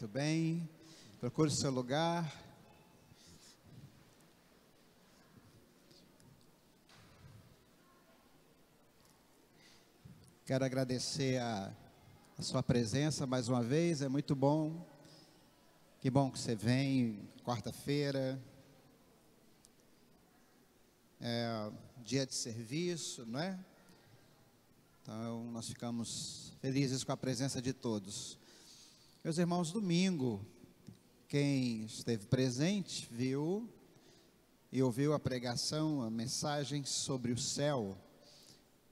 Muito bem, procure o seu lugar. Quero agradecer a sua presença mais uma vez, é muito bom. Que bom que você vem, quarta-feira, dia de serviço, não é? Então, nós ficamos felizes com a presença de todos. Meus irmãos, domingo, quem esteve presente viu e ouviu a pregação, a mensagem sobre o céu,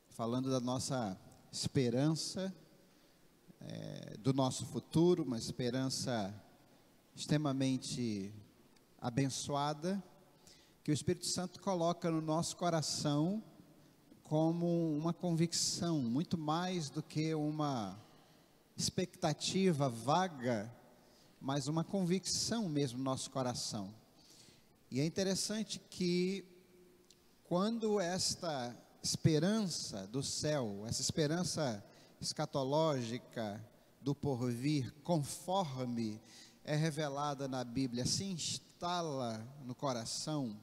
falando da nossa esperança, do nosso futuro, uma esperança extremamente abençoada, que o Espírito Santo coloca no nosso coração como uma convicção, muito mais do que uma expectativa vaga, mas uma convicção mesmo no nosso coração. E é interessante que quando esta esperança do céu, essa esperança escatológica do porvir, conforme é revelada na Bíblia, se instala no coração,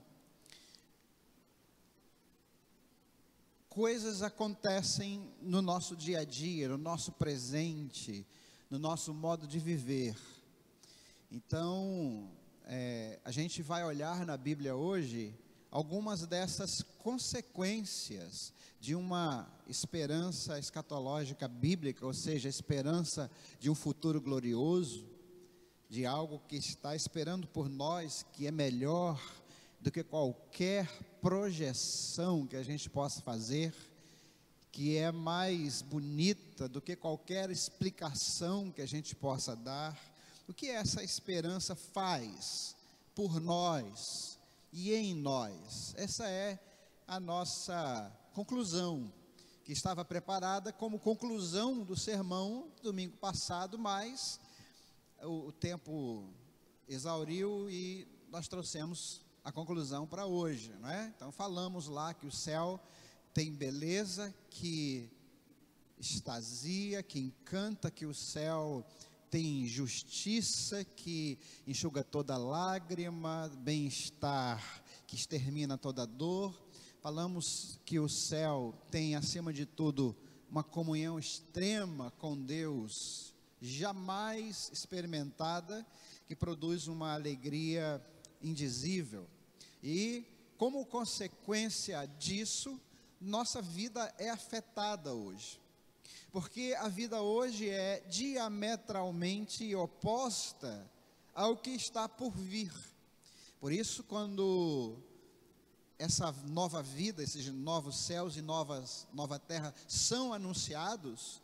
coisas acontecem no nosso dia a dia, no nosso presente, no nosso modo de viver. Então, a gente vai olhar na Bíblia hoje algumas dessas consequências de uma esperança escatológica bíblica, ou seja, a esperança de um futuro glorioso, de algo que está esperando por nós, que é melhor do que qualquer projeção que a gente possa fazer, que é mais bonita do que qualquer explicação que a gente possa dar. O que essa esperança faz por nós e em nós? Essa é a nossa conclusão, que estava preparada como conclusão do sermão domingo passado, mas o tempo exauriu e nós trouxemos a conclusão para hoje, não é? Então falamos lá que o céu tem beleza, que extasia, que encanta, que o céu tem justiça, que enxuga toda lágrima, bem-estar, que extermina toda dor. Falamos que o céu tem, acima de tudo, uma comunhão extrema com Deus, jamais experimentada, que produz uma alegria indizível. E, como consequência disso, nossa vida é afetada hoje. Porque a vida hoje é diametralmente oposta ao que está por vir. Por isso, quando essa nova vida, esses novos céus e nova terra são anunciados,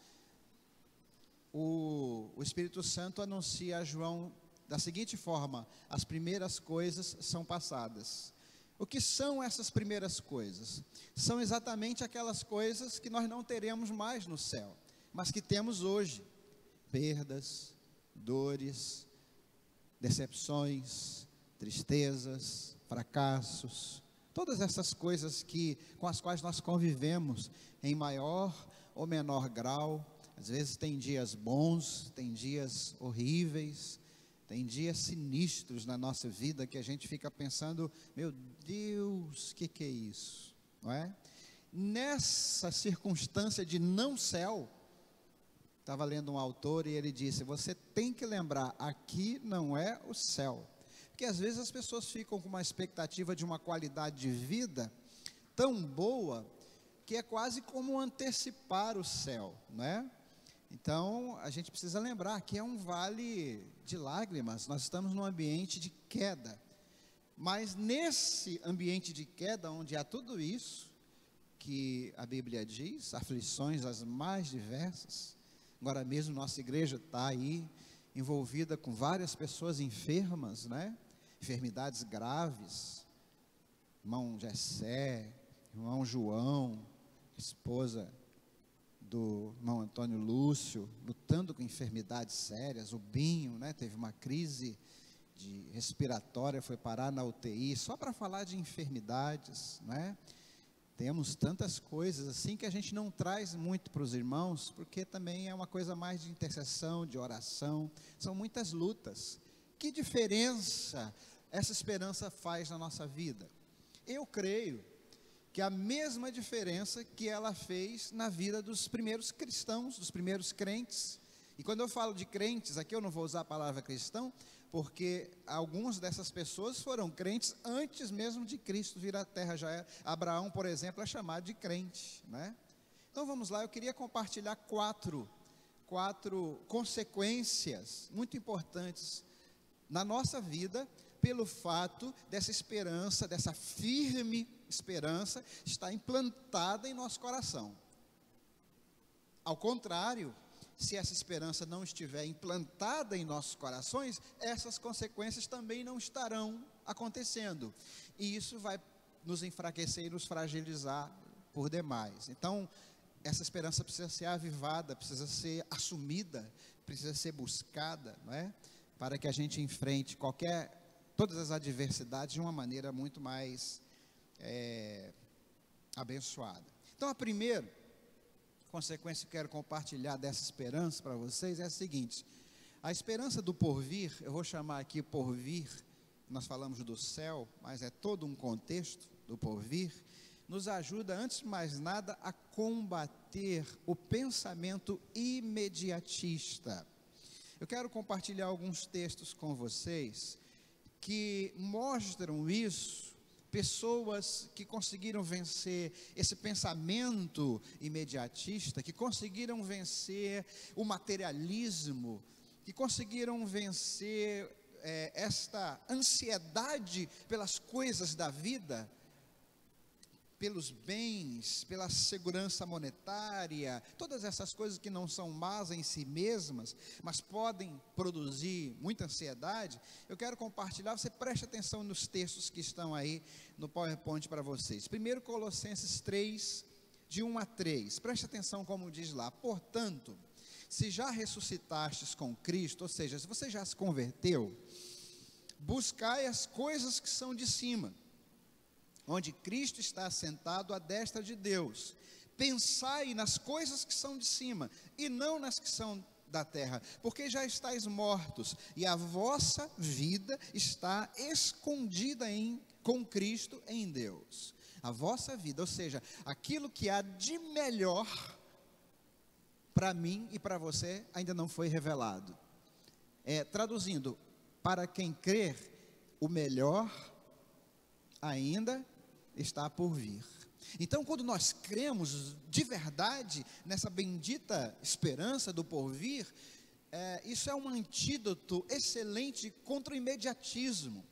o Espírito Santo anuncia a João da seguinte forma: as primeiras coisas são passadas. O que são essas primeiras coisas? São exatamente aquelas coisas que nós não teremos mais no céu, mas que temos hoje: perdas, dores, decepções, tristezas, fracassos, todas essas coisas com as quais nós convivemos em maior ou menor grau. Às vezes tem dias bons, tem dias horríveis, tem dias sinistros na nossa vida que a gente fica pensando: meu Deus, que é isso? Não é? Nessa circunstância de não céu, estava lendo um autor e ele disse: você tem que lembrar, aqui não é o céu. Porque às vezes as pessoas ficam com uma expectativa de uma qualidade de vida tão boa, que é quase como antecipar o céu, não é? Então, a gente precisa lembrar que é um vale de lágrimas, nós estamos num ambiente de queda. Mas nesse ambiente de queda, onde há tudo isso que a Bíblia diz, aflições as mais diversas, agora mesmo nossa igreja está aí envolvida com várias pessoas enfermas, né? Enfermidades graves, irmão Jessé, irmão João, esposa do irmão Antônio Lúcio, lutando com enfermidades sérias. O Binho, né, teve uma crise respiratória, foi parar na UTI, só para falar de enfermidades, né? Temos tantas coisas assim que a gente não traz muito para os irmãos, porque também é uma coisa mais de intercessão, de oração, são muitas lutas. Que diferença essa esperança faz na nossa vida? Eu creio que a mesma diferença que ela fez na vida dos primeiros cristãos, dos primeiros crentes. E quando eu falo de crentes, aqui eu não vou usar a palavra cristão, porque algumas dessas pessoas foram crentes antes mesmo de Cristo vir à terra. Abraão, por exemplo, é chamado de crente, né? Então vamos lá, eu queria compartilhar quatro consequências muito importantes na nossa vida, pelo fato dessa esperança, dessa firme esperança, estar implantada em nosso coração. Ao contrário, se essa esperança não estiver implantada em nossos corações, essas consequências também não estarão acontecendo. E isso vai nos enfraquecer e nos fragilizar por demais. Então, essa esperança precisa ser avivada, precisa ser assumida, precisa ser buscada, não é? Para que a gente enfrente todas as adversidades de uma maneira muito mais abençoada. Então, a primeira consequência que eu quero compartilhar dessa esperança para vocês é a seguinte: a esperança do porvir, eu vou chamar aqui porvir, nós falamos do céu, mas é todo um contexto do porvir, nos ajuda, antes de mais nada, a combater o pensamento imediatista. Eu quero compartilhar alguns textos com vocês que mostram isso, pessoas que conseguiram vencer esse pensamento imediatista, que conseguiram vencer o materialismo, que conseguiram vencer esta ansiedade pelas coisas da vida, pelos bens, pela segurança monetária, todas essas coisas que não são más em si mesmas, mas podem produzir muita ansiedade. Eu quero compartilhar, você preste atenção nos textos que estão aí no PowerPoint para vocês. Primeiro, Colossenses 3, de 1 a 3, preste atenção como diz lá: portanto, se já ressuscitastes com Cristo, ou seja, se você já se converteu, buscai as coisas que são de cima, onde Cristo está assentado à destra de Deus. Pensai nas coisas que são de cima, e não nas que são da terra, porque já estáis mortos, e a vossa vida está escondida com Cristo em Deus. A vossa vida, ou seja, aquilo que há de melhor para mim e para você, ainda não foi revelado. Traduzindo, para quem crer, o melhor ainda está por vir. Então, quando nós cremos de verdade nessa bendita esperança do porvir, isso é um antídoto excelente contra o imediatismo,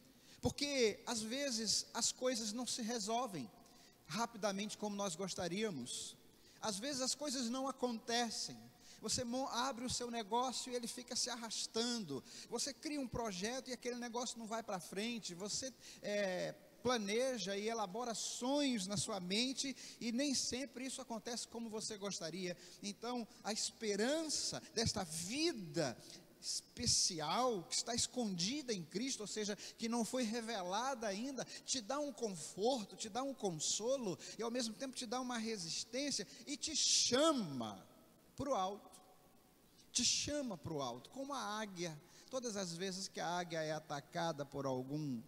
porque às vezes as coisas não se resolvem rapidamente como nós gostaríamos, às vezes as coisas não acontecem. Você abre o seu negócio e ele fica se arrastando, você cria um projeto e aquele negócio não vai para frente, você planeja e elabora sonhos na sua mente e nem sempre isso acontece como você gostaria. Então, a esperança desta vida especial que está escondida em Cristo, ou seja, que não foi revelada ainda, te dá um conforto, te dá um consolo e ao mesmo tempo te dá uma resistência e te chama para o alto. Te chama para o alto, como a águia. Todas as vezes que a águia é atacada por algum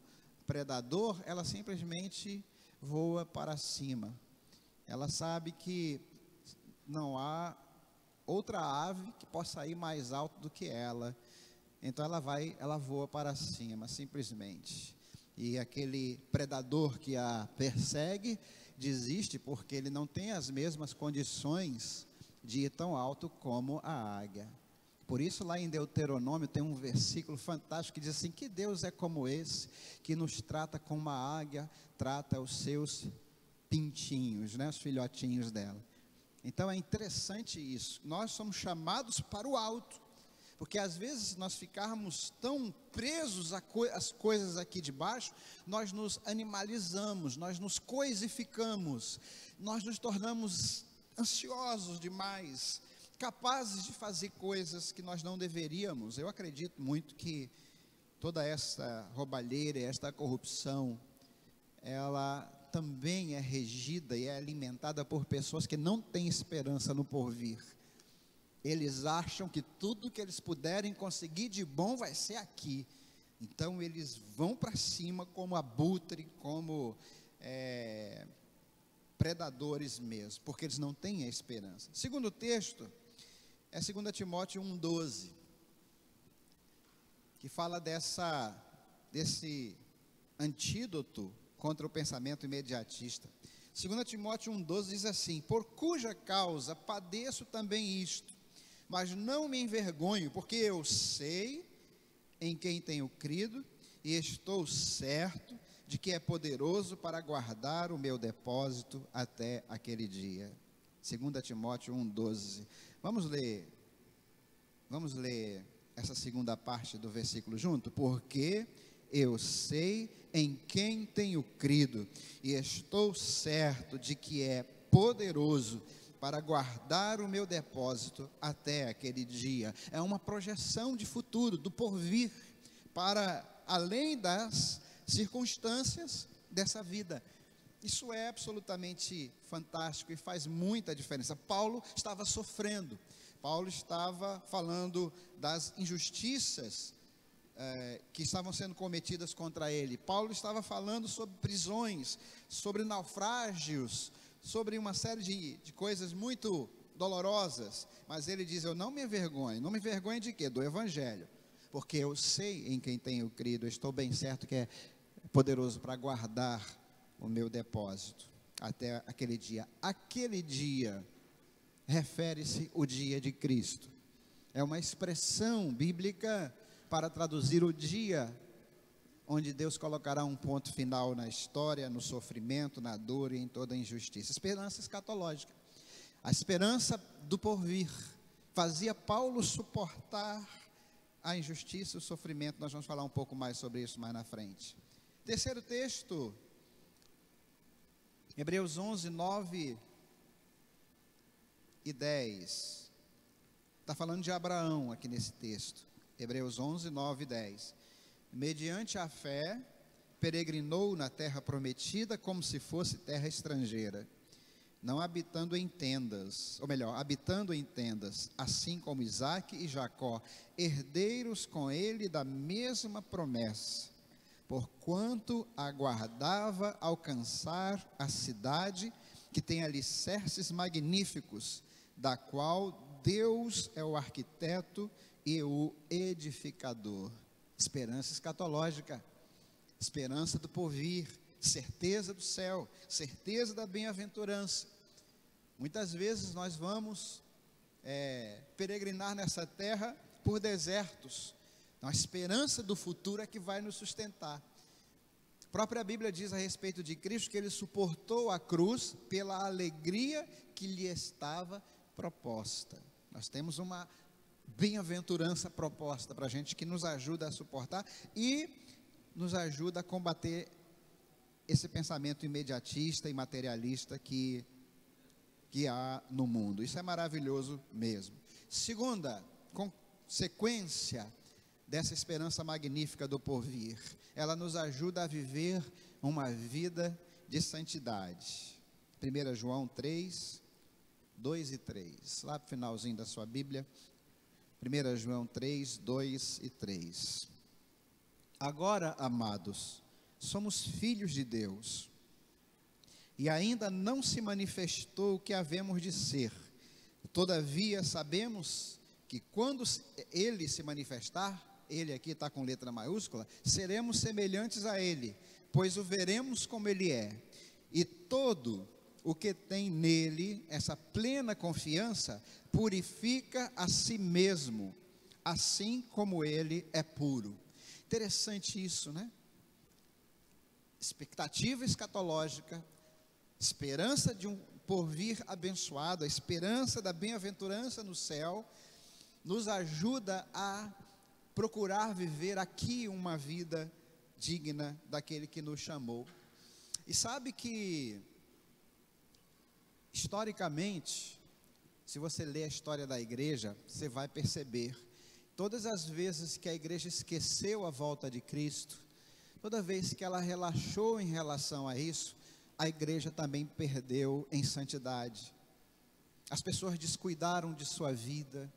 predador, ela simplesmente voa para cima. Ela sabe que não há outra ave que possa ir mais alto do que ela. Então ela voa para cima, simplesmente. E aquele predador que a persegue desiste, porque ele não tem as mesmas condições de ir tão alto como a águia. Por isso, lá em Deuteronômio tem um versículo fantástico que diz assim: que Deus é como esse, que nos trata como uma águia trata os seus pintinhos, né, os filhotinhos dela. Então é interessante isso, nós somos chamados para o alto, porque às vezes nós ficarmos tão presos às coisas aqui de baixo, nós nos animalizamos, nós nos coisificamos, nós nos tornamos ansiosos demais, capazes de fazer coisas que nós não deveríamos. Eu acredito muito que toda essa roubalheira, esta corrupção, ela também é regida e é alimentada por pessoas que não têm esperança no porvir. Eles acham que tudo que eles puderem conseguir de bom vai ser aqui. Então eles vão para cima como abutre, como predadores mesmo, porque eles não têm a esperança. Segundo texto é 2 Timóteo 1,12, que fala desse antídoto contra o pensamento imediatista. 2 Timóteo 1,12 diz assim: por cuja causa padeço também isto, mas não me envergonho, porque eu sei em quem tenho crido, e estou certo de que é poderoso para guardar o meu depósito até aquele dia. 2 Timóteo 1,12. Vamos ler essa segunda parte do versículo junto? Porque eu sei em quem tenho crido, e estou certo de que é poderoso para guardar o meu depósito até aquele dia. É uma projeção de futuro, do porvir, para além das circunstâncias dessa vida. Isso é absolutamente fantástico e faz muita diferença. Paulo estava sofrendo, Paulo estava falando das injustiças que estavam sendo cometidas contra ele. Paulo estava falando sobre prisões, sobre naufrágios, sobre uma série de coisas muito dolorosas, mas ele diz: eu não me envergonho de quê? Do Evangelho, porque eu sei em quem tenho crido, eu estou bem certo que é poderoso para guardar o meu depósito até aquele dia. Aquele dia refere-se ao dia de Cristo, é uma expressão bíblica para traduzir o dia onde Deus colocará um ponto final na história, no sofrimento, na dor e em toda a injustiça. Esperança escatológica, a esperança do porvir, fazia Paulo suportar a injustiça e o sofrimento. Nós vamos falar um pouco mais sobre isso mais na frente. Terceiro texto, Hebreus 11, 9 e 10, está falando de Abraão aqui nesse texto. Hebreus 11, 9 e 10. Mediante a fé, peregrinou na terra prometida como se fosse terra estrangeira, não habitando em tendas, ou melhor, habitando em tendas, assim como Isaque e Jacó, herdeiros com ele da mesma promessa, porquanto aguardava alcançar a cidade que tem alicerces magníficos, da qual Deus é o arquiteto e o edificador. Esperança escatológica, esperança do porvir, certeza do céu, certeza da bem-aventurança. Muitas vezes nós vamos peregrinar nessa terra por desertos. Então, a esperança do futuro é que vai nos sustentar. A própria Bíblia diz a respeito de Cristo que ele suportou a cruz pela alegria que lhe estava proposta. Nós temos uma bem-aventurança proposta para a gente, que nos ajuda a suportar e nos ajuda a combater esse pensamento imediatista e materialista que há no mundo. Isso é maravilhoso mesmo. Segunda consequência dessa esperança magnífica do porvir, ela nos ajuda a viver uma vida de santidade. 1 João 3, 2 e 3, lá para o finalzinho da sua Bíblia. 1 João 3, 2 e 3. Agora, amados, somos filhos de Deus, e ainda não se manifestou o que havemos de ser. Todavia, sabemos que quando Ele se manifestar, Ele aqui está com letra maiúscula, seremos semelhantes a Ele, pois o veremos como Ele é. E todo o que tem nele essa plena confiança, purifica a si mesmo, assim como ele é puro. Interessante isso, né? Expectativa escatológica, esperança de um porvir abençoado, a esperança da bem-aventurança no céu, nos ajuda a procurar viver aqui uma vida digna daquele que nos chamou. E sabe que, historicamente, se você ler a história da igreja, você vai perceber, todas as vezes que a igreja esqueceu a volta de Cristo, toda vez que ela relaxou em relação a isso, a igreja também perdeu em santidade. As pessoas descuidaram de sua vida,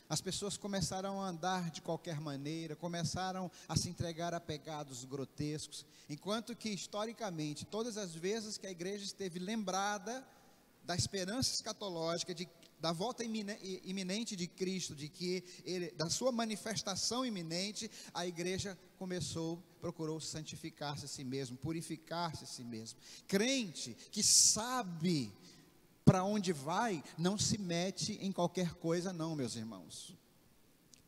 as pessoas começaram a andar de qualquer maneira, começaram a se entregar a pecados grotescos, enquanto que historicamente, todas as vezes que a igreja esteve lembrada da esperança escatológica, da volta iminente de Cristo, da sua manifestação iminente, a igreja procurou santificar-se a si mesmo, purificar-se a si mesmo. Crente que sabe para onde vai, não se mete em qualquer coisa não, meus irmãos.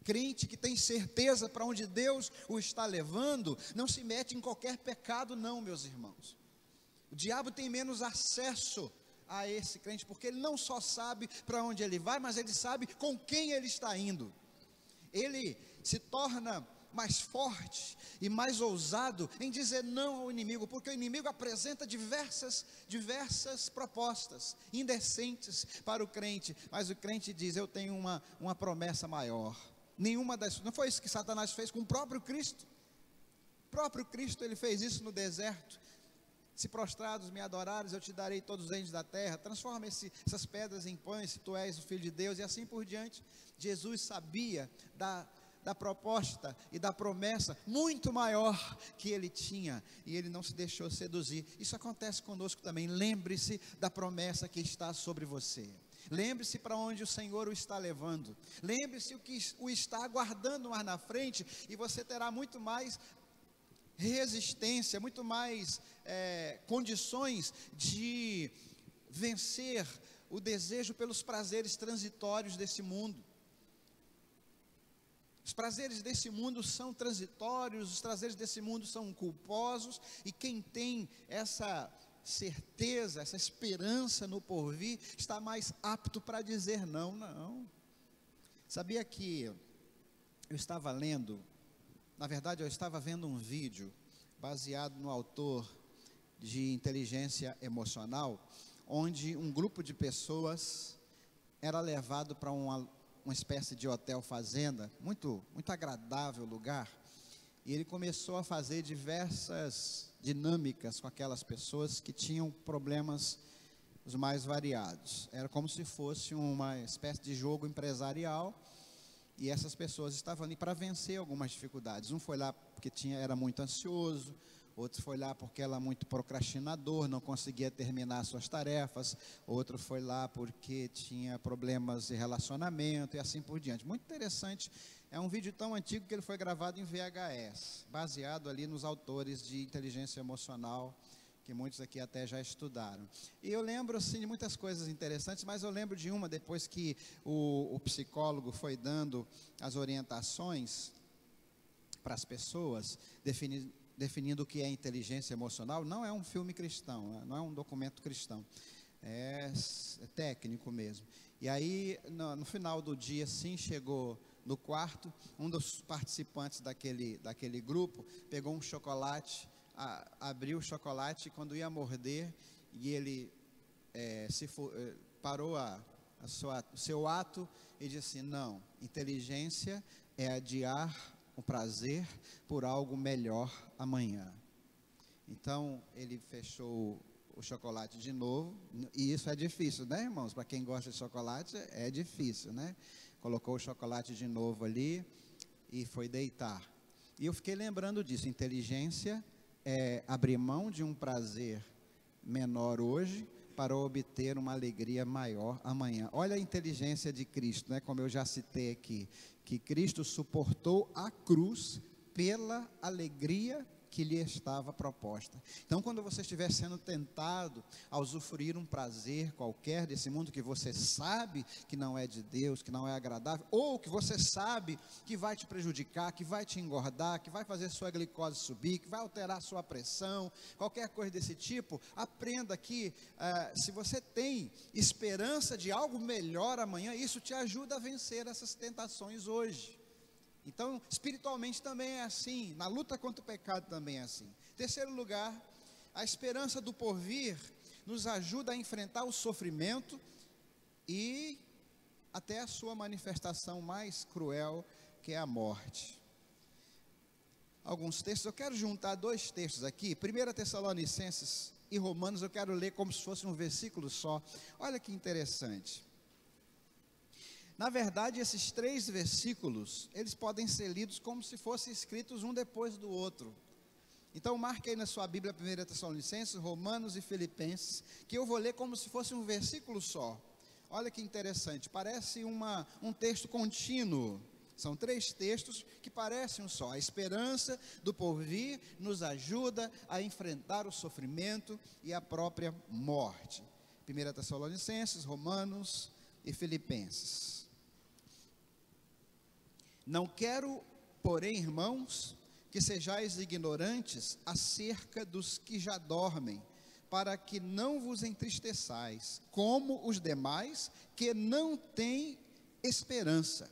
Crente que tem certeza para onde Deus o está levando, não se mete em qualquer pecado não, meus irmãos. O diabo tem menos acesso a esse crente, porque ele não só sabe para onde ele vai, mas ele sabe com quem ele está indo. Ele se torna mais forte e mais ousado em dizer não ao inimigo, porque o inimigo apresenta diversas propostas indecentes para o crente, mas o crente diz: eu tenho uma promessa maior. Não foi isso que Satanás fez com o próprio Cristo? O próprio Cristo, ele fez isso no deserto. Se prostrados me adorares, eu te darei todos os reinos da terra. Transforma essas pedras em pães, se tu és o Filho de Deus, e assim por diante. Jesus sabia da proposta e da promessa muito maior que ele tinha, e ele não se deixou seduzir. Isso acontece conosco também. Lembre-se da promessa que está sobre você. Lembre-se para onde o Senhor o está levando. Lembre-se o que o está aguardando mais na frente, e você terá muito mais resistência, muito mais condições de vencer o desejo pelos prazeres transitórios desse mundo. Os prazeres desse mundo são transitórios, os prazeres desse mundo são culposos, e quem tem essa certeza, essa esperança no porvir, está mais apto para dizer não. Sabia que eu estava lendo, na verdade eu estava vendo um vídeo baseado no autor de inteligência emocional, onde um grupo de pessoas era levado para uma espécie de hotel fazenda, muito agradável lugar, e ele começou a fazer diversas dinâmicas com aquelas pessoas que tinham problemas os mais variados. Era como se fosse uma espécie de jogo empresarial, e essas pessoas estavam ali para vencer algumas dificuldades. Um foi lá porque era muito ansioso, outro foi lá porque era muito procrastinador, não conseguia terminar suas tarefas, outro foi lá porque tinha problemas de relacionamento, e assim por diante. Muito interessante. É um vídeo tão antigo que ele foi gravado em VHS, baseado ali nos autores de inteligência emocional, que muitos aqui até já estudaram. E eu lembro assim de muitas coisas interessantes, mas eu lembro de uma, depois que o psicólogo foi dando as orientações para as pessoas, definindo o que é inteligência emocional. Não é um filme cristão, né? Não é um documento cristão, é técnico mesmo. E aí, no final do dia, sim, chegou no quarto, um dos participantes daquele grupo pegou um chocolate, abriu o chocolate, e quando ia morder, e ele parou o seu ato e disse assim: não, inteligência é adiar o prazer por algo melhor amanhã. Então ele fechou o chocolate de novo, e isso é difícil, né, irmãos? Para quem gosta de chocolate é difícil, né? Colocou o chocolate de novo ali e foi deitar. E eu fiquei lembrando disso. Inteligência é abrir mão de um prazer menor hoje para obter uma alegria maior amanhã. Olha a inteligência de Cristo, né? Como eu já citei aqui, que Cristo suportou a cruz pela alegria que lhe estava proposta. Então, quando você estiver sendo tentado a usufruir um prazer qualquer desse mundo, que você sabe que não é de Deus, que não é agradável, ou que você sabe que vai te prejudicar, que vai te engordar, que vai fazer sua glicose subir, que vai alterar sua pressão, qualquer coisa desse tipo, aprenda que se você tem esperança de algo melhor amanhã, isso te ajuda a vencer essas tentações hoje. Então, espiritualmente também é assim, na luta contra o pecado também é assim. Terceiro lugar, a esperança do porvir nos ajuda a enfrentar o sofrimento e até a sua manifestação mais cruel, que é a morte. Alguns textos, eu quero juntar dois textos aqui. 1 Tessalonicenses e Romanos eu quero ler como se fosse um versículo só. Olha que interessante. Na verdade, esses 3 versículos, eles podem ser lidos como se fossem escritos um depois do outro. Então, marque aí na sua Bíblia 1 Tessalonicenses, Romanos e Filipenses, que eu vou ler como se fosse um versículo só. Olha que interessante, parece um texto contínuo. São 3 textos que parecem um só. A esperança do porvir nos ajuda a enfrentar o sofrimento e a própria morte. 1 Tessalonicenses, Romanos e Filipenses. Não quero, porém, irmãos, que sejais ignorantes acerca dos que já dormem, para que não vos entristeçais, como os demais que não têm esperança.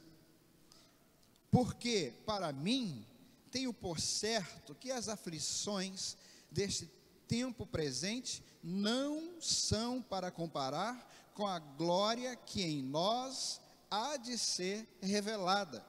Porque, para mim, tenho por certo que as aflições deste tempo presente não são para comparar com a glória que em nós há de ser revelada,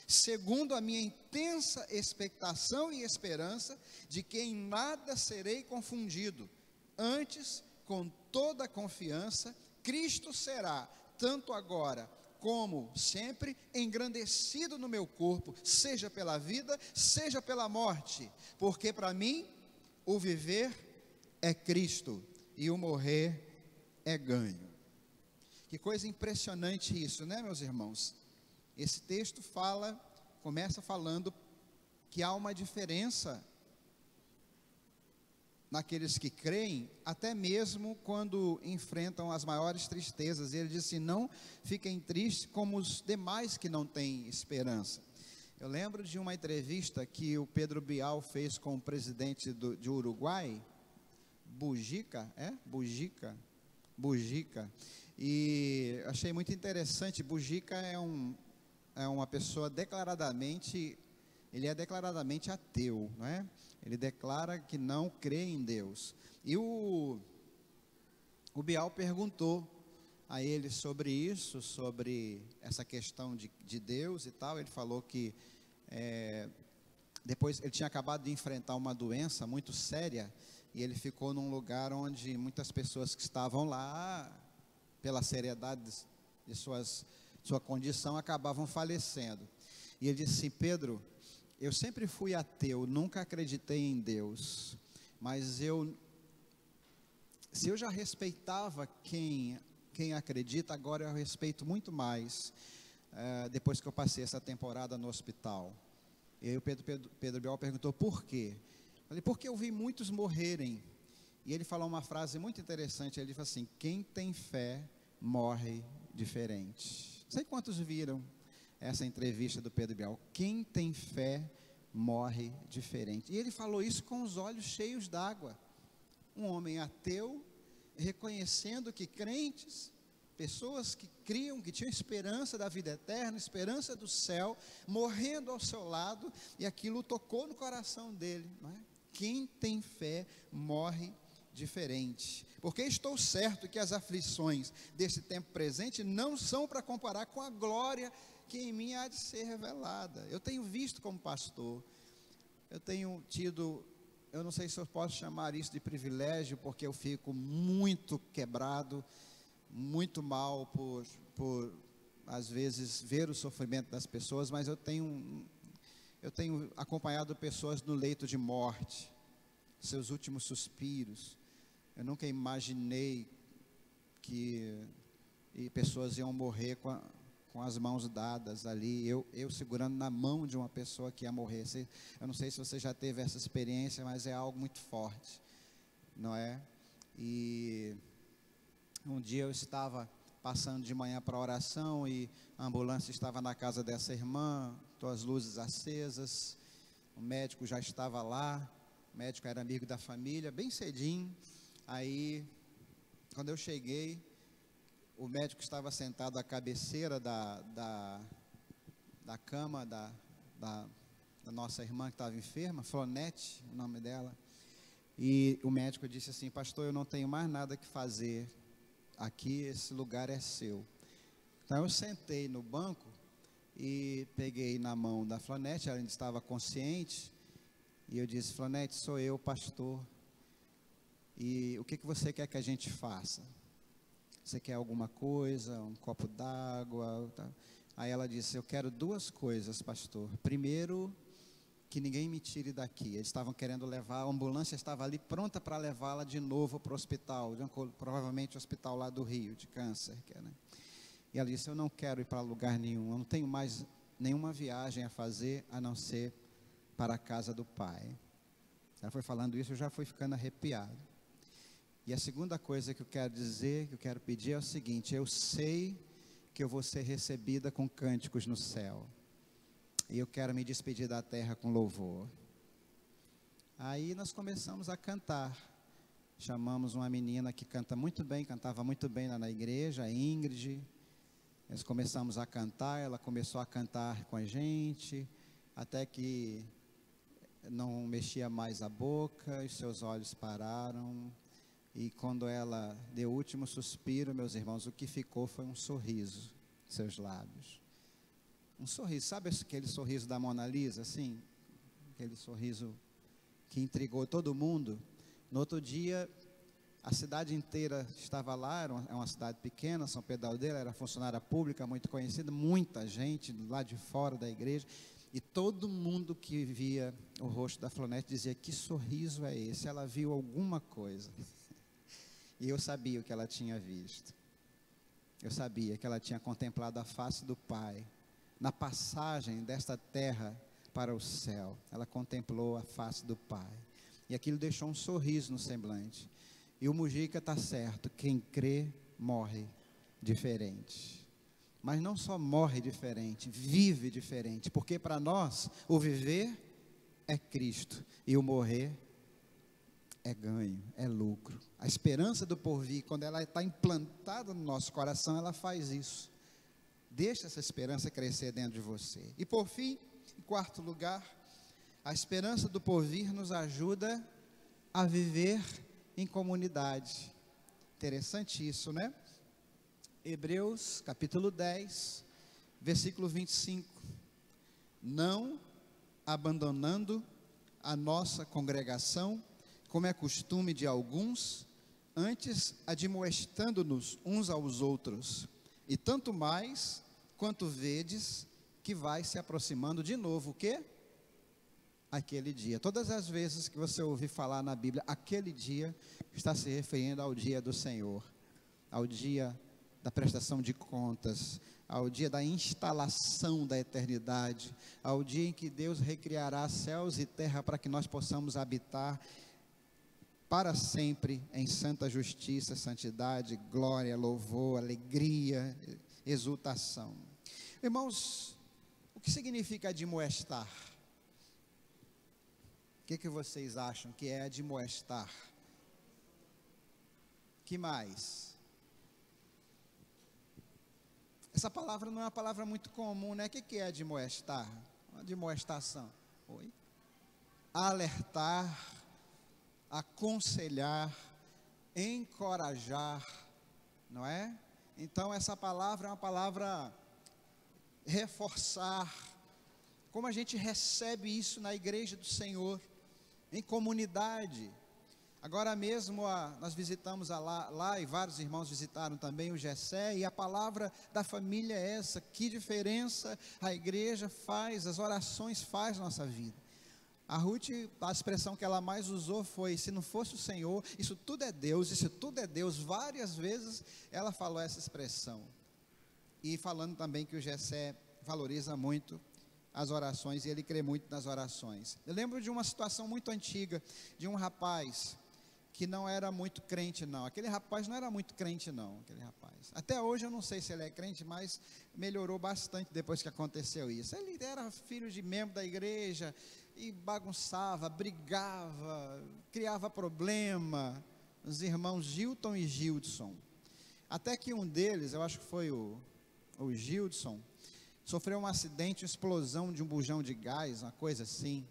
segundo a minha intensa expectação e esperança de que em nada serei confundido. Antes, com toda a confiança, Cristo será, tanto agora como sempre, engrandecido no meu corpo, seja pela vida, seja pela morte, porque para mim, o viver é Cristo, e o morrer é ganho. Que coisa impressionante isso, né, meus irmãos? Esse texto começa falando que há uma diferença naqueles que creem, até mesmo quando enfrentam as maiores tristezas. E ele diz assim: não fiquem tristes como os demais que não têm esperança. Eu lembro de uma entrevista que o Pedro Bial fez com o presidente de Uruguai, Bujica, e achei muito interessante. Bujica é uma pessoa ele é declaradamente ateu, não é? Ele declara que não crê em Deus. E o Bial perguntou a ele sobre isso, sobre essa questão de Deus e tal. Ele falou que depois ele tinha acabado de enfrentar uma doença muito séria, e ele ficou num lugar onde muitas pessoas que estavam lá, pela seriedade de sua condição, acabavam falecendo. E ele disse assim: Pedro, eu sempre fui ateu, nunca acreditei em Deus, mas se eu já respeitava quem acredita, agora eu respeito muito mais, depois que eu passei essa temporada no hospital. E aí o Pedro Bial perguntou: por quê? Eu falei: porque eu vi muitos morrerem. E ele falou uma frase muito interessante. Ele disse assim: quem tem fé morre diferente. Não sei quantos viram essa entrevista do Pedro Bial. Quem tem fé morre diferente. E ele falou isso com os olhos cheios d'água. Um homem ateu, reconhecendo que crentes, pessoas que criam, que tinham esperança da vida eterna, esperança do céu, morrendo ao seu lado, e aquilo tocou no coração dele, não é? Quem tem fé morre diferente, porque estou certo que as aflições desse tempo presente não são para comparar com a glória que em mim há de ser revelada. Eu tenho visto como pastor, eu tenho tido, eu não sei se eu posso chamar isso de privilégio, porque eu fico muito quebrado, muito mal por às vezes ver o sofrimento das pessoas, mas eu tenho acompanhado pessoas no leito de morte, seus últimos suspiros. Eu nunca imaginei que pessoas iam morrer com as mãos dadas ali, eu segurando na mão de uma pessoa que ia morrer. Eu não sei se você já teve essa experiência, mas é algo muito forte, não é? E um dia eu estava passando de manhã para a oração, e a ambulância estava na casa dessa irmã, com as luzes acesas, o médico já estava lá, o médico era amigo da família, bem cedinho. Aí, quando eu cheguei, o médico estava sentado à cabeceira da cama da nossa irmã que estava enferma, Flonete, o nome dela. E o médico disse assim: pastor, eu não tenho mais nada que fazer aqui, esse lugar é seu. Então eu sentei no banco e peguei na mão da Flonete, ela ainda estava consciente, e eu disse: Flonete, sou eu, pastor. E o que você quer que a gente faça? Você quer alguma coisa, um copo d'água? Tá? Aí ela disse, eu quero duas coisas, pastor. Primeiro, que ninguém me tire daqui. Eles estavam querendo levar, a ambulância estava ali pronta para levá-la de novo para o hospital, provavelmente o hospital lá do Rio, de câncer. Né? E ela disse, eu não quero ir para lugar nenhum, eu não tenho mais nenhuma viagem a fazer, a não ser para a casa do Pai. Ela foi falando isso, eu já fui ficando arrepiado. E a segunda coisa que eu quero dizer, que eu quero pedir é o seguinte, eu sei que eu vou ser recebida com cânticos no céu. E eu quero me despedir da terra com louvor. Aí nós começamos a cantar. Chamamos uma menina que canta muito bem, cantava muito bem lá na igreja, a Ingrid. Nós começamos a cantar, ela começou a cantar com a gente, até que não mexia mais a boca, os seus olhos pararam. E quando ela deu o último suspiro, meus irmãos, o que ficou foi um sorriso em seus lábios. Um sorriso, sabe aquele sorriso da Mona Lisa, assim? Aquele sorriso que intrigou todo mundo. No outro dia, a cidade inteira estava lá, é uma cidade pequena, São Pedro da Aldeia, era funcionária pública, muito conhecida, muita gente lá de fora da igreja. E todo mundo que via o rosto da Flonete dizia, que sorriso é esse? Ela viu alguma coisa. E eu sabia o que ela tinha visto. Eu sabia que ela tinha contemplado a face do Pai. Na passagem desta terra para o céu, ela contemplou a face do Pai. E aquilo deixou um sorriso no semblante. E o Mujica está certo, quem crê morre diferente. Mas não só morre diferente, vive diferente. Porque para nós, o viver é Cristo e o morrer é ganho, é lucro. A esperança do porvir, quando ela está implantada no nosso coração, ela faz isso. Deixa essa esperança crescer dentro de você. E por fim, em quarto lugar, a esperança do porvir nos ajuda a viver em comunidade. Interessante isso, né? Hebreus capítulo 10, versículo 25. Não abandonando a nossa congregação, como é costume de alguns, antes admoestando-nos uns aos outros, e tanto mais, quanto vedes, que vai se aproximando de novo, o quê? Aquele dia. Todas as vezes que você ouvir falar na Bíblia, aquele dia, está se referindo ao dia do Senhor, ao dia da prestação de contas, ao dia da instalação da eternidade, ao dia em que Deus recriará céus e terra para que nós possamos habitar para sempre em santa justiça, santidade, glória, louvor, alegria, exultação. Irmãos, o que significa admoestar? O que vocês acham que é admoestar? Que mais? Essa palavra não é uma palavra muito comum, né? O que é admoestar? Uma admoestação. Oi? Alertar, aconselhar, encorajar, não é? Então essa palavra é uma palavra reforçar. Como a gente recebe isso na igreja do Senhor, em comunidade. Agora mesmo nós visitamos lá e vários irmãos visitaram também o Gessé, e a palavra da família é essa. Que diferença a igreja faz, as orações faz na nossa vida. A Ruth, a expressão que ela mais usou foi, se não fosse o Senhor, isso tudo é Deus, isso tudo é Deus. Várias vezes ela falou essa expressão. E falando também que o Gessé valoriza muito as orações, e ele crê muito nas orações. Eu lembro de uma situação muito antiga, de um rapaz que não era muito crente não. Aquele rapaz não era muito crente não, aquele rapaz. Até hoje eu não sei se ele é crente, mas melhorou bastante depois que aconteceu isso. Ele era filho de membro da igreja, e bagunçava, brigava, criava problema, os irmãos Gilton e Gildson. Até que um deles, eu acho que foi o Gildson, sofreu um acidente, uma explosão de um bujão de gás, uma coisa assim,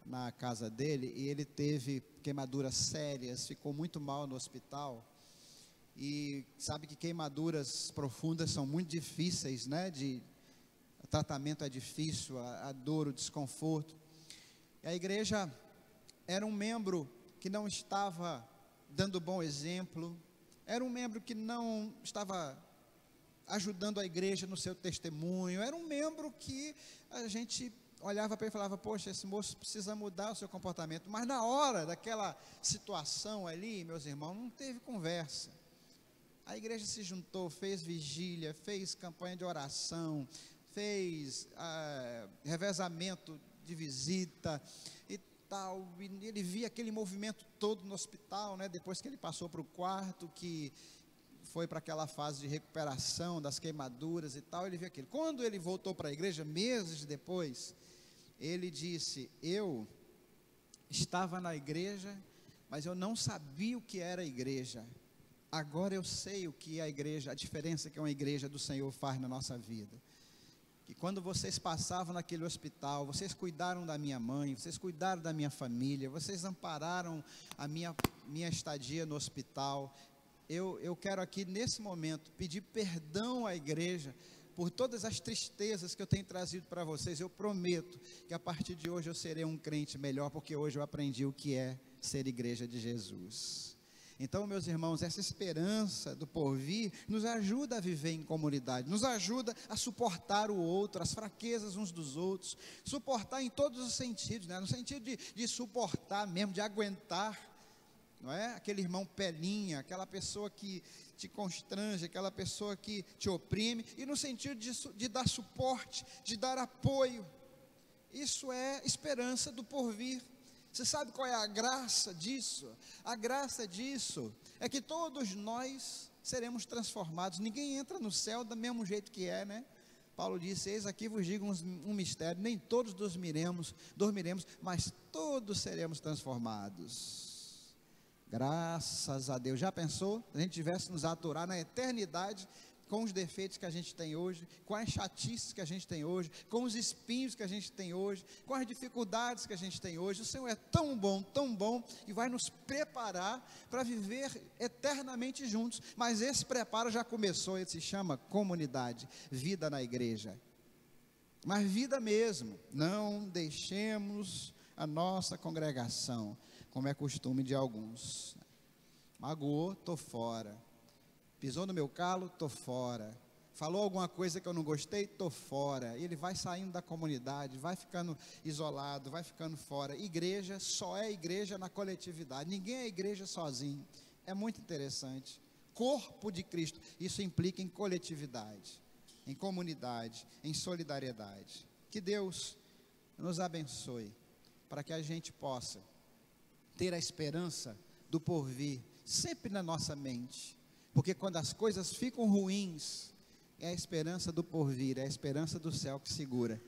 na casa dele, e ele teve queimaduras sérias, ficou muito mal no hospital. E sabe que queimaduras profundas são muito difíceis, né? O tratamento é difícil, a dor, o desconforto. E a igreja era um membro que não estava dando bom exemplo, era um membro que não estava ajudando a igreja no seu testemunho, era um membro que a gente olhava para ele e falava, poxa, esse moço precisa mudar o seu comportamento, mas na hora daquela situação ali, meus irmãos, não teve conversa. A igreja se juntou, fez vigília, fez campanha de oração, fez revezamento de visita e tal, e ele via aquele movimento todo no hospital, né, depois que ele passou para o quarto, que foi para aquela fase de recuperação das queimaduras e tal, ele via aquilo. Quando ele voltou para a igreja, meses depois, ele disse, eu estava na igreja, mas eu não sabia o que era a igreja, agora eu sei o que é a igreja, a diferença que uma igreja do Senhor faz na nossa vida. Que quando vocês passavam naquele hospital, vocês cuidaram da minha mãe, vocês cuidaram da minha família, vocês ampararam a minha estadia no hospital. Eu quero aqui nesse momento pedir perdão à igreja por todas as tristezas que eu tenho trazido para vocês. Eu prometo que a partir de hoje eu serei um crente melhor, porque hoje eu aprendi o que é ser igreja de Jesus. Então, meus irmãos, essa esperança do porvir nos ajuda a viver em comunidade, nos ajuda a suportar o outro, as fraquezas uns dos outros, suportar em todos os sentidos, né? No sentido de suportar mesmo, de aguentar, não é? Aquele irmão pelinha, aquela pessoa que te constrange, aquela pessoa que te oprime, e no sentido de dar suporte, de dar apoio. Isso é esperança do porvir. Você sabe qual é a graça disso? A graça disso é que todos nós seremos transformados. Ninguém entra no céu do mesmo jeito que é, né? Paulo disse, eis aqui vos digo um mistério, nem todos dormiremos, mas todos seremos transformados. Graças a Deus. Já pensou? Se a gente tivesse nos aturar na eternidade com os defeitos que a gente tem hoje, com as chatices que a gente tem hoje, com os espinhos que a gente tem hoje, com as dificuldades que a gente tem hoje. O Senhor é tão bom, e vai nos preparar para viver eternamente juntos. Mas esse preparo já começou, ele se chama comunidade, vida na igreja. Mas vida mesmo, não deixemos a nossa congregação, como é costume de alguns. Magoou, estou fora. Pisou no meu calo, estou fora. Falou alguma coisa que eu não gostei, estou fora. E ele vai saindo da comunidade, vai ficando isolado, vai ficando fora. Igreja só é igreja na coletividade. Ninguém é igreja sozinho. É muito interessante. Corpo de Cristo. Isso implica em coletividade, em comunidade, em solidariedade. Que Deus nos abençoe para que a gente possa ter a esperança do porvir sempre na nossa mente. Porque quando as coisas ficam ruins, é a esperança do porvir, é a esperança do céu que segura,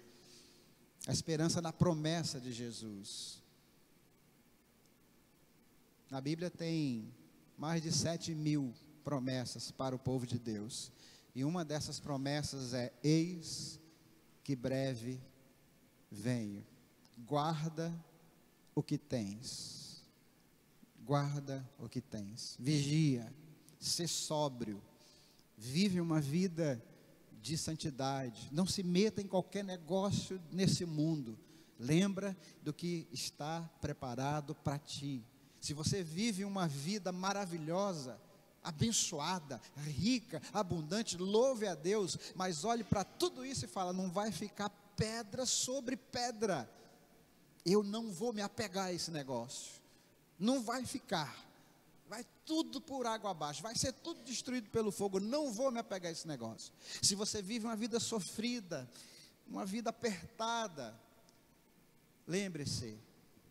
a esperança na promessa de Jesus. Na Bíblia tem mais de 7.000 promessas para o povo de Deus, e uma dessas promessas é, eis que breve venho, guarda o que tens, guarda o que tens, vigia, ser sóbrio, vive uma vida de santidade, não se meta em qualquer negócio nesse mundo, lembra do que está preparado para ti. Se você vive uma vida maravilhosa, abençoada, rica, abundante, louve a Deus, mas olhe para tudo isso e fala, não vai ficar pedra sobre pedra, eu não vou me apegar a esse negócio, não vai ficar, vai tudo por água abaixo, vai ser tudo destruído pelo fogo, não vou me apegar a esse negócio. Se você vive uma vida sofrida, uma vida apertada, lembre-se,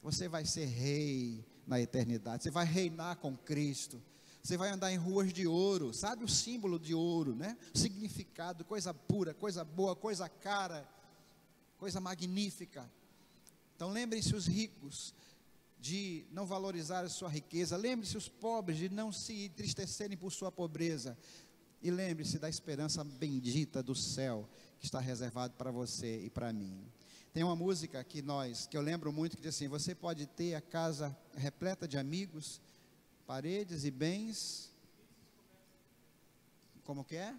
você vai ser rei na eternidade, você vai reinar com Cristo, você vai andar em ruas de ouro, sabe o símbolo de ouro, né? Significado, coisa pura, coisa boa, coisa cara, coisa magnífica. Então lembrem-se os ricos de não valorizar a sua riqueza, lembre-se os pobres de não se entristecerem por sua pobreza, e lembre-se da esperança bendita do céu, que está reservado para você e para mim. Tem uma música que eu lembro muito, que diz assim, você pode ter a casa repleta de amigos, paredes e bens, como que é?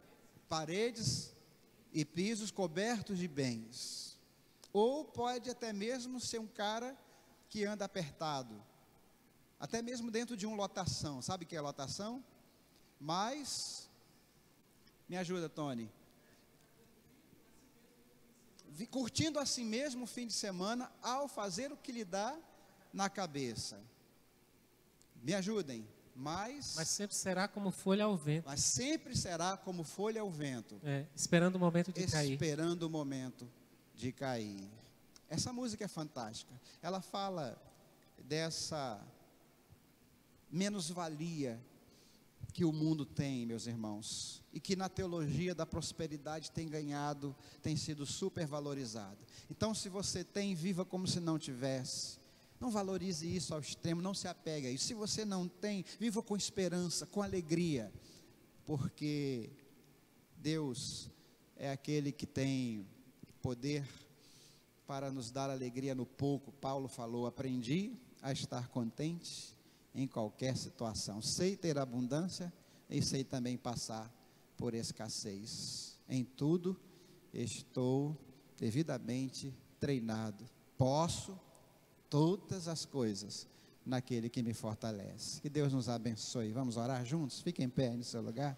Paredes e pisos cobertos de bens, ou pode até mesmo ser um cara que anda apertado, até mesmo dentro de uma lotação. Sabe o que é lotação? Mas, me ajuda, Tony. Curtindo a si mesmo o fim de semana, ao fazer o que lhe dá na cabeça. Me ajudem. Mas sempre será como folha ao vento. Mas sempre será como folha ao vento. Esperando o momento de cair. Esperando o momento de cair. Essa música é fantástica. Ela fala dessa menos-valia que o mundo tem, meus irmãos, e que na teologia da prosperidade tem sido supervalorizado. Então, se você tem, viva como se não tivesse. Não valorize isso ao extremo, não se apegue a isso. Se você não tem, viva com esperança, com alegria, porque Deus é aquele que tem poder para nos dar alegria no pouco. Paulo falou: aprendi a estar contente em qualquer situação. Sei ter abundância e sei também passar por escassez. Em tudo estou devidamente treinado. Posso todas as coisas naquele que me fortalece. Que Deus nos abençoe. Vamos orar juntos? Fique em pé no seu lugar.